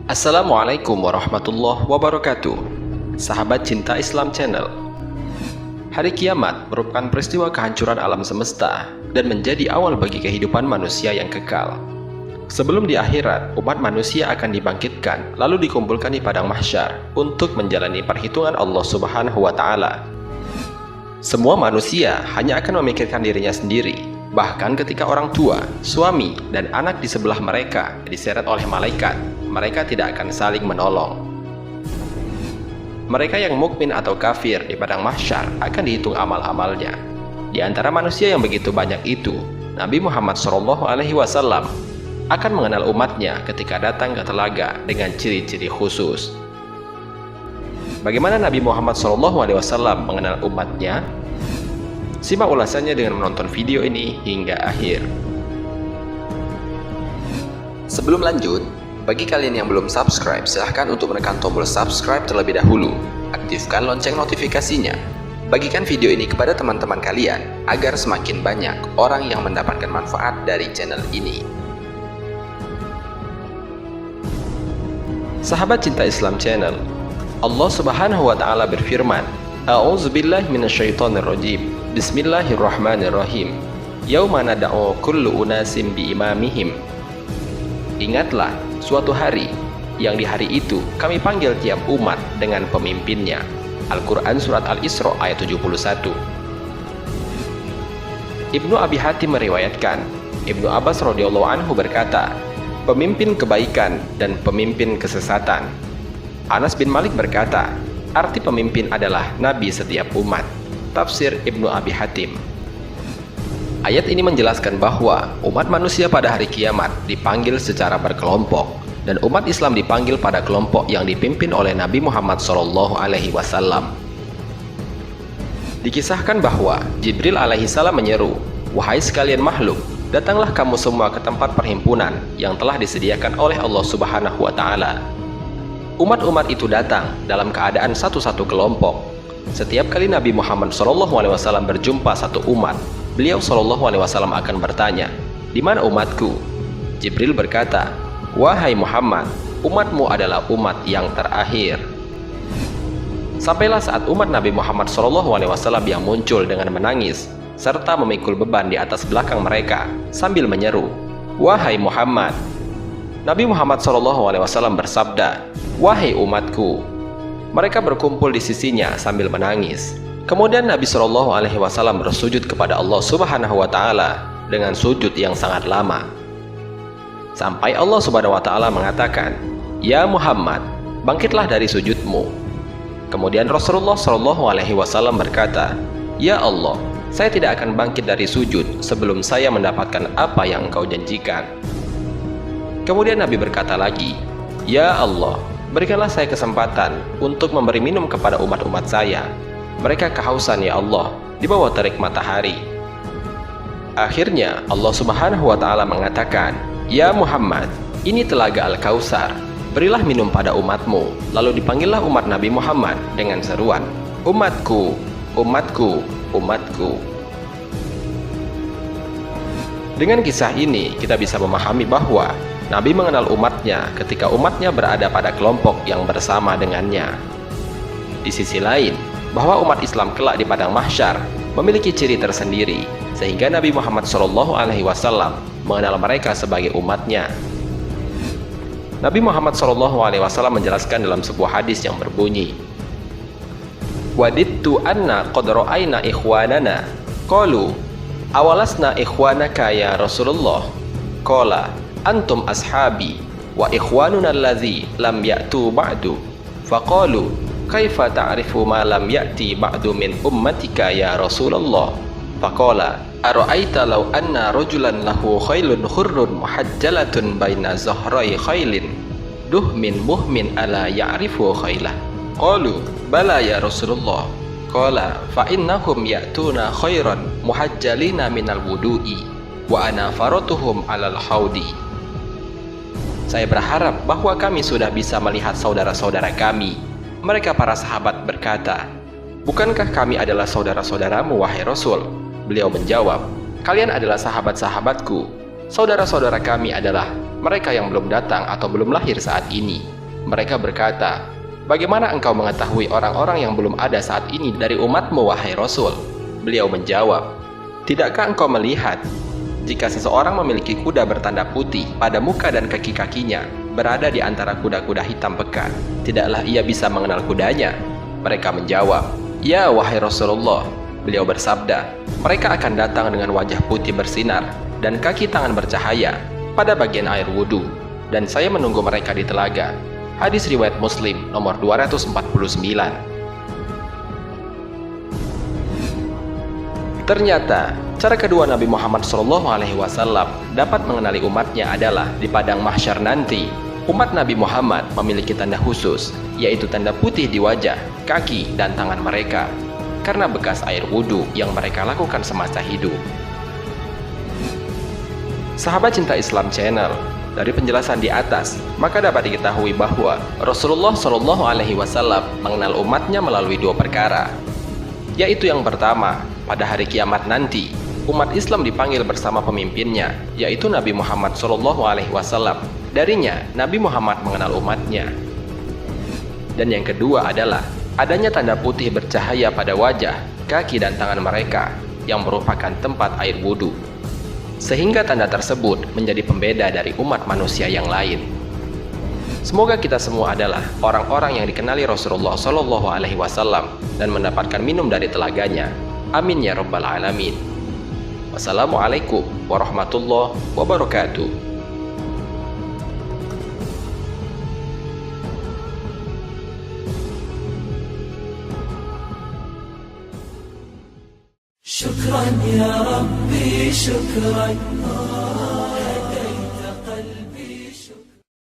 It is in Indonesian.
Assalamualaikum warahmatullahi wabarakatuh. Sahabat Cinta Islam Channel. Hari kiamat merupakan peristiwa kehancuran alam semesta dan menjadi awal bagi kehidupan manusia yang kekal. Sebelum di akhirat, umat manusia akan dibangkitkan lalu dikumpulkan di padang mahsyar untuk menjalani perhitungan Allah Subhanahu wa taala. Semua manusia hanya akan memikirkan dirinya sendiri. Bahkan ketika orang tua, suami, dan anak di sebelah mereka diseret oleh malaikat, mereka tidak akan saling menolong. Mereka yang mukmin atau kafir di padang mahsyar akan dihitung amal-amalnya. Di antara manusia yang begitu banyak itu, Nabi Muhammad SAW akan mengenal umatnya ketika datang ke telaga dengan ciri-ciri khusus. Bagaimana Nabi Muhammad SAW mengenal umatnya? Simak ulasannya dengan menonton video ini hingga akhir. Sebelum lanjut, bagi kalian yang belum subscribe, silahkan untuk menekan tombol subscribe terlebih dahulu. Aktifkan lonceng notifikasinya. Bagikan video ini kepada teman-teman kalian, agar semakin banyak orang yang mendapatkan manfaat dari channel ini. Sahabat Cinta Islam Channel, Allah Subhanahu wa taala berfirman, A'udzubillahi minasyaitonirrajim. Bismillahirrahmanirrahim. Yauma nad'u kullu unasim biimamihim. Ingatlah suatu hari yang di hari itu kami panggil tiap umat dengan pemimpinnya. Al-Quran Surat Al-Isra ayat 71. Ibnu Abi Hatim meriwayatkan, Ibnu Abbas radhiyallahu anhu berkata, pemimpin kebaikan dan pemimpin kesesatan. Anas bin Malik berkata, arti pemimpin adalah nabi setiap umat. Tafsir Ibnu Abi Hatim. Ayat ini menjelaskan bahwa umat manusia pada hari kiamat dipanggil secara berkelompok, dan umat Islam dipanggil pada kelompok yang dipimpin oleh Nabi Muhammad SAW. Dikisahkan bahwa Jibril alaihissalam menyeru, wahai sekalian makhluk, datanglah kamu semua ke tempat perhimpunan yang telah disediakan oleh Allah Subhanahu wa taala. Umat-umat itu datang dalam keadaan satu-satu kelompok. Setiap kali Nabi Muhammad SAW berjumpa satu umat, beliau SAW akan bertanya, di mana umatku? Jibril berkata, wahai Muhammad, umatmu adalah umat yang terakhir. Sampailah saat umat Nabi Muhammad SAW yang muncul dengan menangis serta memikul beban di atas belakang mereka sambil menyeru, wahai Muhammad. Nabi Muhammad SAW bersabda, wahai umatku. Mereka berkumpul di sisinya sambil menangis. Kemudian Nabi SAW bersujud kepada Allah Subhanahu wa taala dengan sujud yang sangat lama. Sampai Allah Subhanahu wa taala mengatakan, "Ya Muhammad, bangkitlah dari sujudmu." Kemudian Rasulullah SAW berkata, "Ya Allah, saya tidak akan bangkit dari sujud sebelum saya mendapatkan apa yang Engkau janjikan." Kemudian Nabi berkata lagi, "Ya Allah, berikanlah saya kesempatan untuk memberi minum kepada umat-umat saya. Mereka kehausan ya Allah, di bawah terik matahari." Akhirnya Allah Subhanahu wa taala mengatakan, "Ya Muhammad, ini telaga Al-Kautsar. Berilah minum pada umatmu." Lalu dipanggillah umat Nabi Muhammad dengan seruan, "Umatku, umatku, umatku." Dengan kisah ini kita bisa memahami bahwa Nabi mengenal umatnya ketika umatnya berada pada kelompok yang bersama dengannya. Di sisi lain, bahwa umat Islam kelak di padang mahsyar memiliki ciri tersendiri, sehingga Nabi Muhammad SAW mengenal mereka sebagai umatnya. Nabi Muhammad SAW menjelaskan dalam sebuah hadis yang berbunyi, "Wadittu anna qad ra'ayna ikhwanana qalu awalasna ikhwanaka ya Rasulullah qala antum ashabi wa ikhwanuna allazi lam ya'tu ba'du faqalu kaifa ta'rifu ma lam ya'ti ba'du min ummatika ya Rasulullah faqala ara'aita law anna rajulan lahu khailun khurrun muhajjalatun baina zahrai khailin duhmin muhmin ala ya'rifu khailah qalu bala ya Rasulullah qala fa innahum ya'tuna khairan muhajjalina minal wudu'i wa ana faratuhum alal haudi." Saya berharap bahwa kami sudah bisa melihat saudara-saudara kami. Mereka para sahabat berkata, "Bukankah kami adalah saudara-saudaramu, wahai Rasul?" Beliau menjawab, "Kalian adalah sahabat-sahabatku. Saudara-saudara kami adalah mereka yang belum datang atau belum lahir saat ini. Mereka berkata, "Bagaimana engkau mengetahui orang-orang yang belum ada saat ini dari umatmu, wahai Rasul?" Beliau menjawab, "Tidakkah engkau melihat jika seseorang memiliki kuda bertanda putih pada muka dan kaki-kakinya berada di antara kuda-kuda hitam pekat, tidaklah ia bisa mengenal kudanya?" Mereka menjawab, "Ya, wahai Rasulullah." Beliau bersabda, "Mereka akan datang dengan wajah putih bersinar dan kaki tangan bercahaya pada bagian air wudhu, dan saya menunggu mereka di telaga." Hadis riwayat Muslim nomor 249. Ternyata, cara kedua Nabi Muhammad SAW dapat mengenali umatnya adalah di padang mahsyar nanti. Umat Nabi Muhammad memiliki tanda khusus, yaitu tanda putih di wajah, kaki, dan tangan mereka, karena bekas air wudhu yang mereka lakukan semasa hidup. Sahabat Cinta Islam Channel, dari penjelasan di atas, maka dapat diketahui bahwa Rasulullah SAW mengenal umatnya melalui dua perkara, yaitu yang pertama, pada hari kiamat nanti, umat Islam dipanggil bersama pemimpinnya, yaitu Nabi Muhammad SAW. Darinya, Nabi Muhammad mengenal umatnya. Dan yang kedua adalah adanya tanda putih bercahaya pada wajah, kaki, dan tangan mereka, yang merupakan tempat air wudhu, sehingga tanda tersebut menjadi pembeda dari umat manusia yang lain. Semoga kita semua adalah orang-orang yang dikenali Rasulullah SAW dan mendapatkan minum dari telaganya. Amin ya rabbal alamin. Wassalamualaikum warahmatullahi wabarakatuh. شكرا يا ربي شكرا